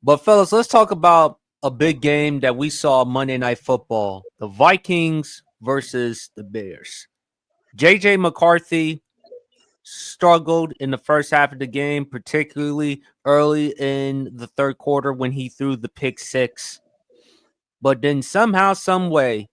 But fellas, let's talk about a big game that we saw Monday Night Football: the Vikings versus the Bears. JJ McCarthy struggled in the first half of the game, particularly early in the third quarter when he threw the pick six. But then somehow, some way,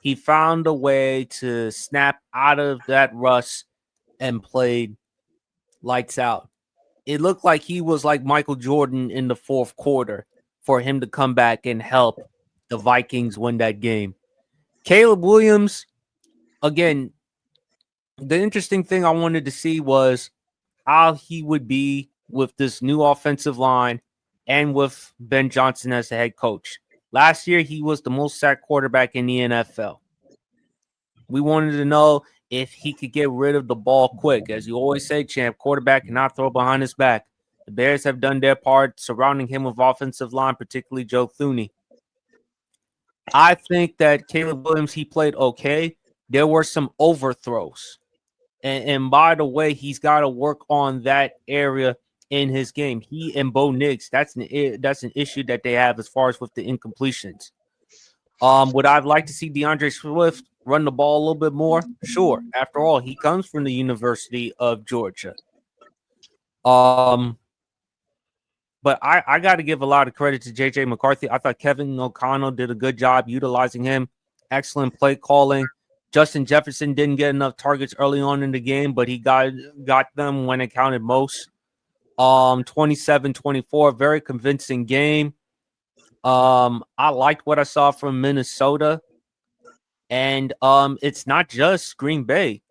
he found a way to snap out of that rust and played lights out. It looked like he was like Michael Jordan in the fourth quarter for him to come back and help the Vikings win that game. Caleb Williams, again, the interesting thing I wanted to see was how he would be with this new offensive line and with Ben Johnson as the head coach. Last year, he was the most sacked quarterback in the NFL. We wanted to know if he could get rid of the ball quick. As you always say, champ, quarterback cannot throw behind his back. The Bears have done their part surrounding him with offensive line, particularly Joe Thuney. I think that Caleb Williams, he played okay. There were some overthrows. And by the way, he's got to work on that area in his game. He and Bo Nix, that's an issue that they have as far as with the incompletions. Would I like to see DeAndre Swift run the ball a little bit more? Sure. After all, he comes from the University of Georgia. But I got to give a lot of credit to J.J. McCarthy. I thought Kevin O'Connell did a good job utilizing him. Excellent play calling. Justin Jefferson didn't get enough targets early on in the game, but he got them when it counted most. 27-24, very convincing game. I liked what I saw from Minnesota. And it's not just Green Bay.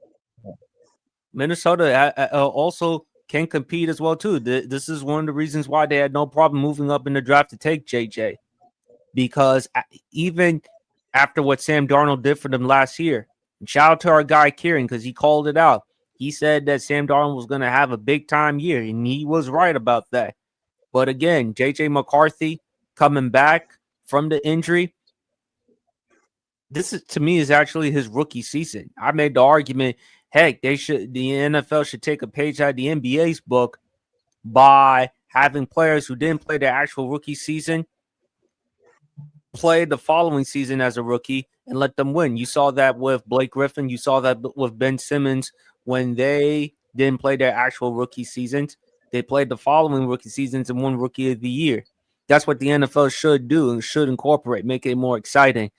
Minnesota also can compete as well, too. This is one of the reasons why they had no problem moving up in the draft to take JJ. Because even after what Sam Darnold did for them last year, and shout out to our guy Kieran because he called it out. He said that Sam Darnold was going to have a big-time year, and he was right about that. But again, J.J. McCarthy coming back from the injury, this is, to me, is actually his rookie season. I made the argument, heck, the NFL should take a page out of the NBA's book by having players who didn't play their actual rookie season play the following season as a rookie and let them win. You saw that with Blake Griffin. You saw that with Ben Simmons when they didn't play their actual rookie seasons. They played the following rookie seasons and won Rookie of the Year. That's what the NFL should do and should incorporate, make it more exciting.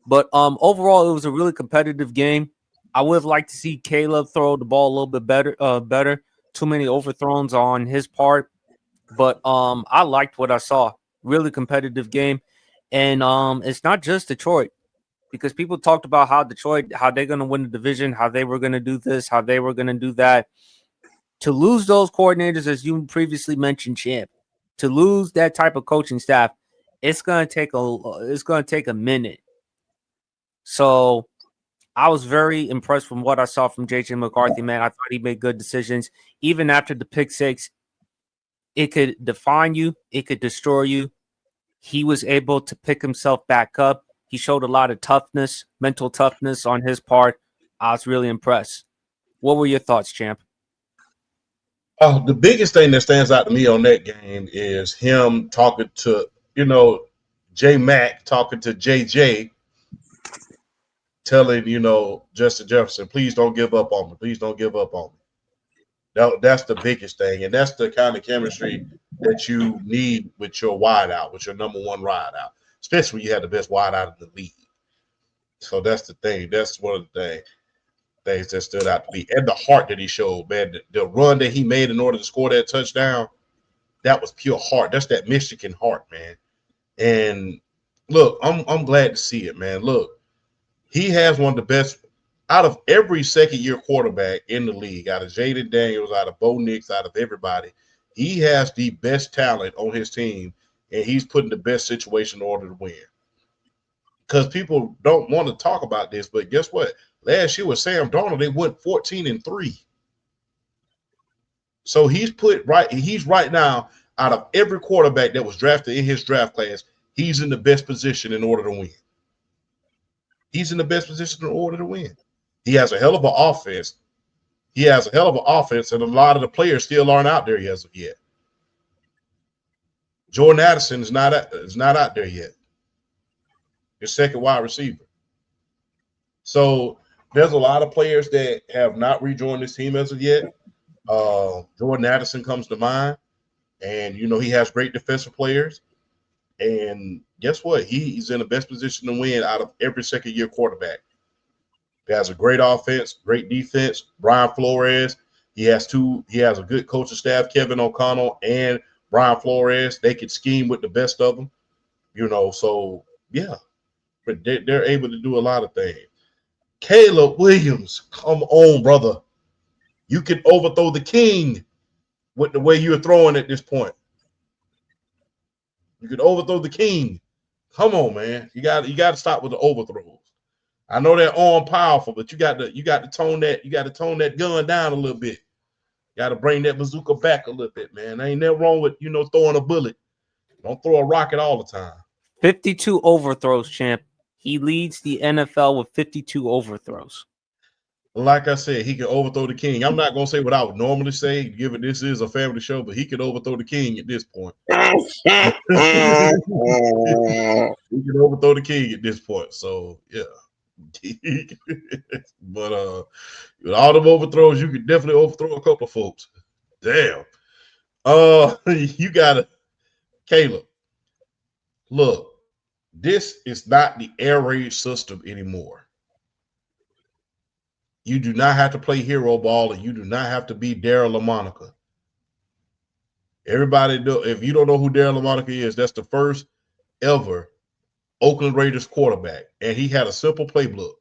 But overall, it was a really competitive game. I would have liked to see Caleb throw the ball a little bit better. Too many overthrows on his part. But I liked what I saw. Really competitive game. And it's not just Detroit, because people talked about how they're going to win the division, how they were going to do this, how they were going to do that. To lose those coordinators, as you previously mentioned, champ, to lose that type of coaching staff, it's going to take a minute. So I was very impressed from what I saw from J.J. McCarthy, man. I thought he made good decisions. Even after the pick six, it could define you. It could destroy you. He was able to pick himself back up. He showed a lot of toughness, mental toughness on his part. I was really impressed. What were your thoughts, champ? Oh, the biggest thing that stands out to me on that game is him talking to, J Mac talking to JJ, telling, Justin Jefferson, please don't give up on me. Please don't give up on me. That's the biggest thing. And that's the kind of chemistry that you need with your wideout, with your number one wideout, especially when you have the best wideout in the league. So that's the thing. That's one of the things that stood out to me. And the heart that he showed, man. The run that he made in order to score that touchdown, that was pure heart. That's that Michigan heart, man. And look, I'm glad to see it, man. Look, he has one of the best out of every second-year quarterback in the league, out of Jaden Daniels, out of Bo Nix, out of everybody. He has the best talent on his team, and he's put in the best situation in order to win. Because people don't want to talk about this, but guess what? Last year with Sam Darnold, they went 14-3. So he's right now, out of every quarterback that was drafted in his draft class, he's in the best position in order to win. He's in the best position in order to win. He has a hell of an offense. And a lot of the players still aren't out there as of yet. Jordan Addison is not out there yet. His second wide receiver. So there's a lot of players that have not rejoined this team as of yet. Jordan Addison comes to mind, and he has great defensive players. And guess what? He's in the best position to win out of every second-year quarterback. He has a great offense, great defense. Brian Flores, he has a good coaching staff, Kevin O'Connell and Brian Flores. They could scheme with the best of them, So yeah, but they're able to do a lot of things. Caleb Williams, come on, brother. You can overthrow the king with the way you're throwing at this point. You could overthrow the king. Come on, man. You got to stop with the overthrows. I know they're arm powerful, but you got to tone that gun down a little bit. You got to bring that bazooka back a little bit, man. There ain't nothing wrong with throwing a bullet. Don't throw a rocket all the time. 52 overthrows, champ. He leads the NFL with 52 overthrows. Like I said, he can overthrow the king. I'm not gonna say what I would normally say, given this is a family show, but he can overthrow the king at this point. He can overthrow the king at this point. So yeah. But with all them overthrows, you could definitely overthrow a couple of folks. Damn. You gotta, Caleb. Look, this is not the air raid system anymore. You do not have to play hero ball, and you do not have to be Daryl LaMonica. Everybody know, if you don't know who Daryl LaMonica is, that's the first ever Oakland Raiders quarterback, and he had a simple playbook.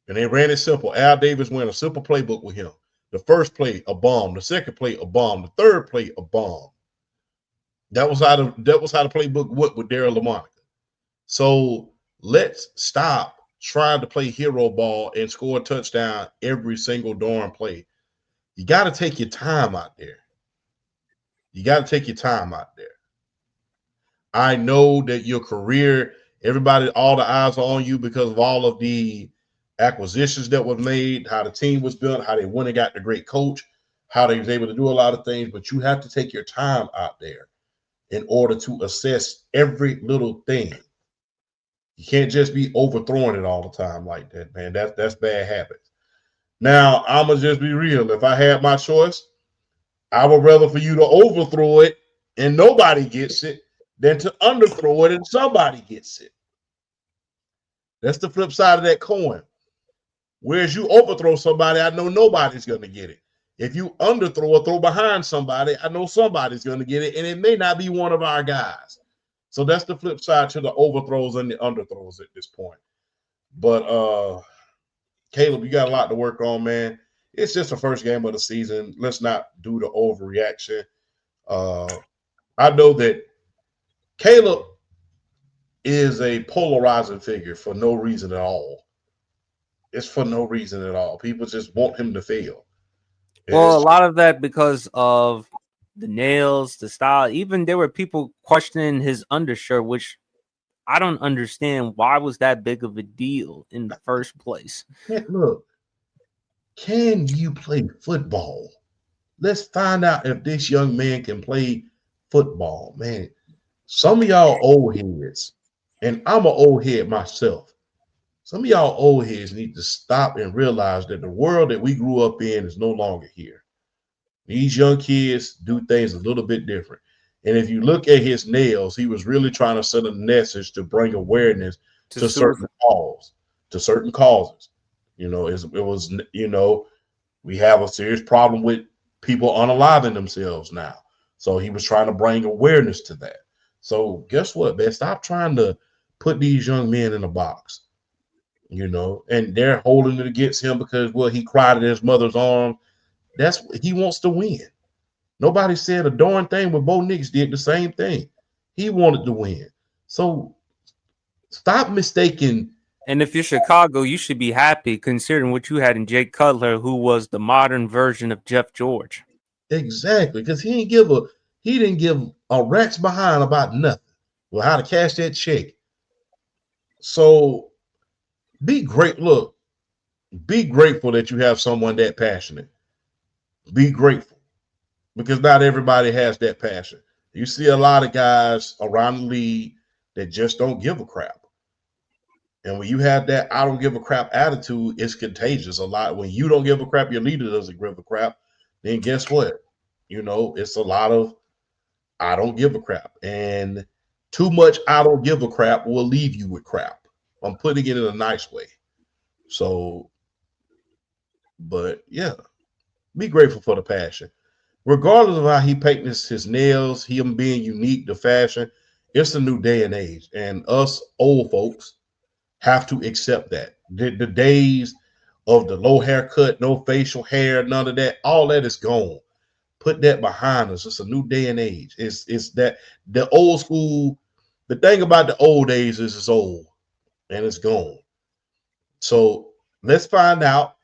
And they ran it simple. Al Davis ran a simple playbook with him. The first play, a bomb. The second play, a bomb. The third play, a bomb. That was how the playbook went with Daryl LaMonica. So let's stop trying to play hero ball and score a touchdown every single darn play. You got to take your time out there. I know that your career, everybody, all the eyes are on you because of all of the acquisitions that were made, how the team was built, how they went and got the great coach, how they was able to do a lot of things, but you have to take your time out there in order to assess every little thing. You can't just be overthrowing it all the time like that, man. That's bad habits. Now, I'm going to just be real. If I had my choice, I would rather for you to overthrow it and nobody gets it than to underthrow it and somebody gets it. That's the flip side of that coin. Whereas you overthrow somebody, I know nobody's going to get it. If you underthrow or throw behind somebody, I know somebody's going to get it, and it may not be one of our guys. So that's the flip side to the overthrows and the underthrows at this point. But Caleb, you got a lot to work on, man. It's just the first game of the season. Let's not do the overreaction. I know that Caleb is a polarizing figure for no reason at all. It's for no reason at all. People just want him to fail. Well, a lot of that because of the nails, the style. Even there were people questioning his undershirt, which I don't understand. Why was that big of a deal in the first place? Look, can you play football? Let's find out if this young man can play football, man. Some of y'all old heads, and I'm an old head myself. Some of y'all old heads need to stop and realize that the world that we grew up in is no longer here. These young kids do things a little bit different. And if you look at his nails, he was really trying to send a message to bring awareness to certain causes. It was, we have a serious problem with people unaliving themselves now. So he was trying to bring awareness to that. So guess what, man? Stop trying to put these young men in a box. And they're holding it against him because, he cried in his mother's arms. He wants to win. Nobody said a darn thing when Bo Nix did the same thing. He wanted to win. So stop mistaking. And if you're Chicago, you should be happy considering what you had in Jake Cutler, who was the modern version of Jeff George. Exactly, because he didn't give a rat's behind about nothing. Well, how to cash that check. So be great. Look, be grateful that you have someone that passionate. Be grateful because not everybody has that passion. You see a lot of guys around the league that just don't give a crap. And when you have that I don't give a crap attitude, it's contagious a lot. When you don't give a crap, your leader doesn't give a crap, then guess what? It's a lot of I don't give a crap. And too much I don't give a crap will leave you with crap. I'm putting it in a nice way. So, but yeah, be grateful for the passion. Regardless of how he paints his nails, him being unique, the fashion, it's a new day and age. And us old folks have to accept that. The days of the low haircut, no facial hair, none of that, all that is gone. Put that behind us. It's a new day and age. It's that the old school. The thing about the old days is it's old and it's gone. So let's find out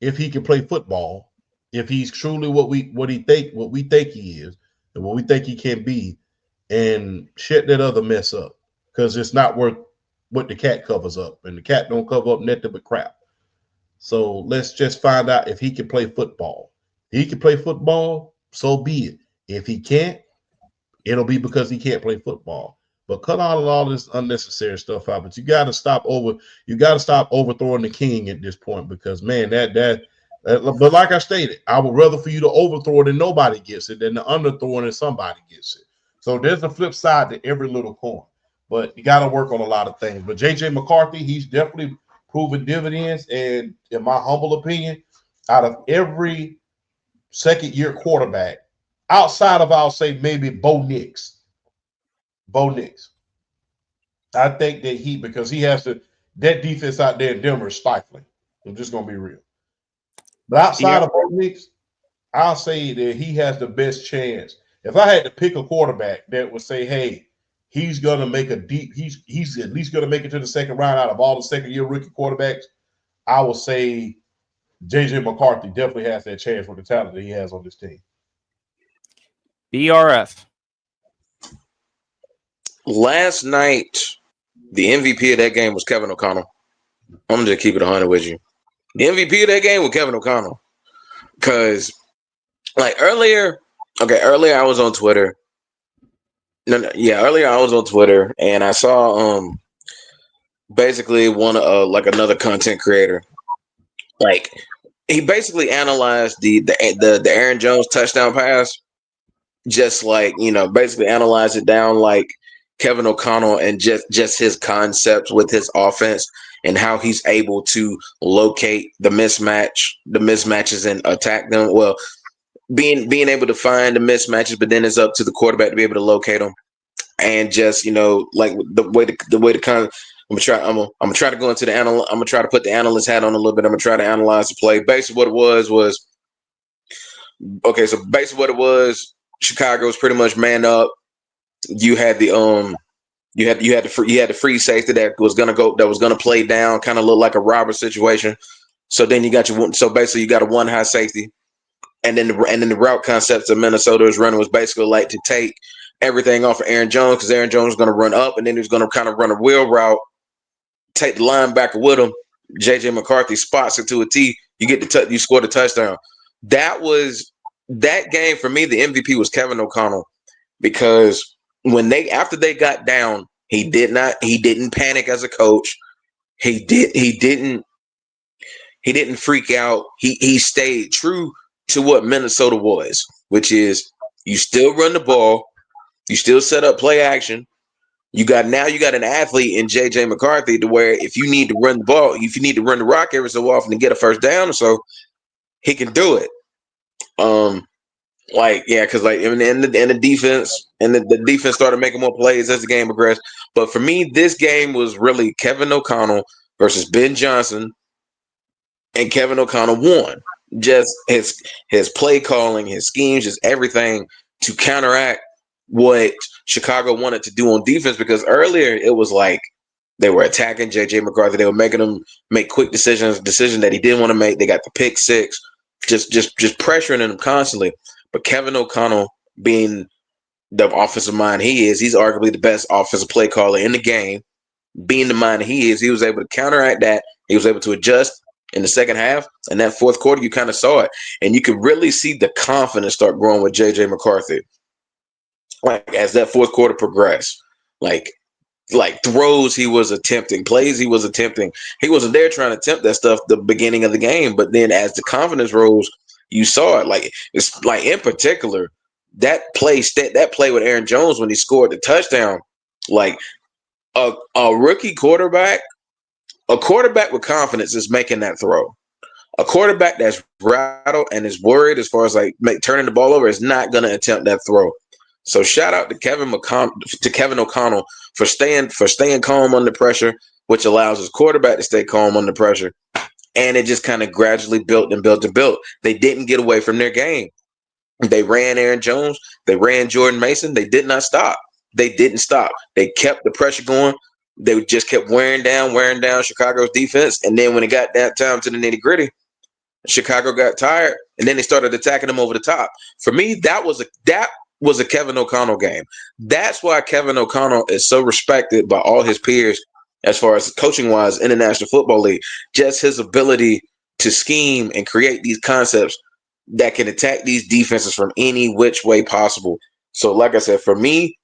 if he can play football, if he's truly what we think he is, and what we think he can be, and shut that other mess up because it's not worth what the cat covers up, and the cat don't cover up nothing but crap. So let's just find out if he can play football. If he can play football, so be it. If he can't, it'll be because he can't play football. But cut out all this unnecessary stuff out. But you gotta stop overthrowing the king at this point because man, but like I stated, I would rather for you to overthrow it and nobody gets it than to underthrow it and somebody gets it. So there's a flip side to every little coin. But you gotta work on a lot of things. But JJ McCarthy, he's definitely proven dividends. And in my humble opinion, out of every second year quarterback, outside of I'll say maybe Bo Nix. Bo Nix. I think that because he has to that defense out there in Denver is stifling. I'm just gonna be real. But outside of Bo Nix, I'll say that he has the best chance. If I had to pick a quarterback that would say, hey, he's gonna make he's at least gonna make it to the second round out of all the second year rookie quarterbacks, I would say JJ McCarthy definitely has that chance with the talent that he has on this team. BRF. Last night, the MVP of that game was Kevin O'Connell. I'm gonna just keep it 100 with you. The MVP of that game was Kevin O'Connell. Because, earlier I was on Twitter. Earlier I was on Twitter and I saw basically another content creator. He basically analyzed the Aaron Jones touchdown pass, just basically analyze it down like Kevin O'Connell and just his concepts with his offense and how he's able to locate the mismatches and attack them. Well, being able to find the mismatches, but then it's up to the quarterback to be able to locate them. And just the way to kind of I'm gonna try to go into I'm gonna try to put the analyst hat on a little bit. I'm gonna try to analyze the play. Basically, what it was okay. So basically, what it was. Chicago was pretty much man up. You had the free safety that was gonna play down, kind of look like a robber situation. So then you got basically you got a one high safety, and then the route concepts that Minnesota was running was basically like to take everything off of Aaron Jones because Aaron Jones was gonna run up, and then he was gonna kind of run a wheel route, take the linebacker with him. JJ McCarthy spots it to a T. You you score the touchdown. That game for me, the MVP was Kevin O'Connell because after they got down, he didn't panic as a coach. He didn't freak out. He stayed true to what Minnesota was, which is you still run the ball, you still set up play action. You got an athlete in JJ McCarthy to where if you need to run the ball, if you need to run the rock every so often to get a first down or so, he can do it. Because in the defense the defense started making more plays as the game progressed. But for me, this game was really Kevin O'Connell versus Ben Johnson, and Kevin O'Connell won. Just his play calling, his schemes, just everything to counteract what Chicago wanted to do on defense. Because earlier it was like they were attacking JJ McCarthy, they were making him make quick decision that he didn't want to make. They got the pick six, just pressuring him constantly. But Kevin O'Connell, being the offensive mind he is, he's arguably the best offensive play caller in the game. Being the mind he is, he was able to counteract that. He was able to adjust in the second half. And that fourth quarter, you kind of saw it. And you could really see the confidence start growing with JJ McCarthy. Like as that fourth quarter progressed, like throws he was attempting, plays he was attempting. He wasn't there trying to attempt that stuff the beginning of the game, but then as the confidence rose, you saw it. Like it's like in particular that play with Aaron Jones when he scored the touchdown, like a rookie quarterback, a quarterback with confidence is making that throw. A quarterback that's rattled and is worried as far as like turning the ball over is not going to attempt that throw. So shout out to Kevin O'Connell for staying calm under pressure, which allows his quarterback to stay calm under pressure. And it just kind of gradually built and built and built. They didn't get away from their game. They ran Aaron Jones. They ran Jordan Mason. They did not stop. They didn't stop. They kept the pressure going. They just kept wearing down Chicago's defense. And then when it got down to the nitty gritty, Chicago got tired, and then they started attacking them over the top. For me, that was a Kevin O'Connell game. That's why Kevin O'Connell is so respected by all his peers as far as coaching wise in the National Football League. Just his ability to scheme and create these concepts that can attack these defenses from any which way possible. So, like I said, for me,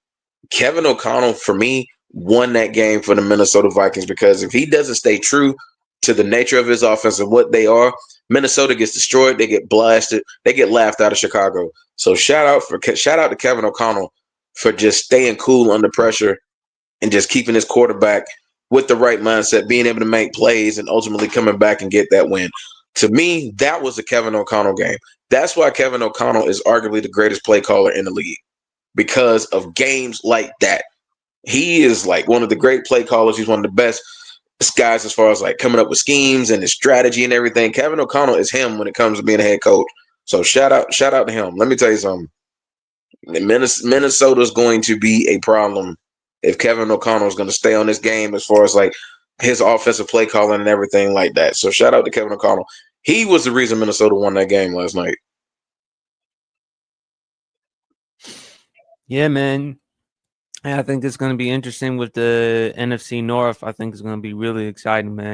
Kevin O'Connell, for me, won that game for the Minnesota Vikings because if he doesn't stay true to the nature of his offense and what they are, Minnesota gets destroyed. They get blasted. They get laughed out of Chicago. So shout out to Kevin O'Connell for just staying cool under pressure and just keeping his quarterback with the right mindset, being able to make plays and ultimately coming back and get that win. To me, that was a Kevin O'Connell game. That's why Kevin O'Connell is arguably the greatest play caller in the league because of games like that. He is like one of the great play callers. He's one of the best guys as far as like coming up with schemes and his strategy and everything. Kevin O'Connell is him when it comes to being a head coach. So shout out to him. Let me tell you something. Minnesota's going to be a problem if Kevin O'Connell is going to stay on this game as far as like his offensive play calling and everything like that. So shout out to Kevin O'Connell. He was the reason Minnesota won that game last night. Yeah, man. I think it's going to be interesting with the NFC North. I think it's going to be really exciting, man.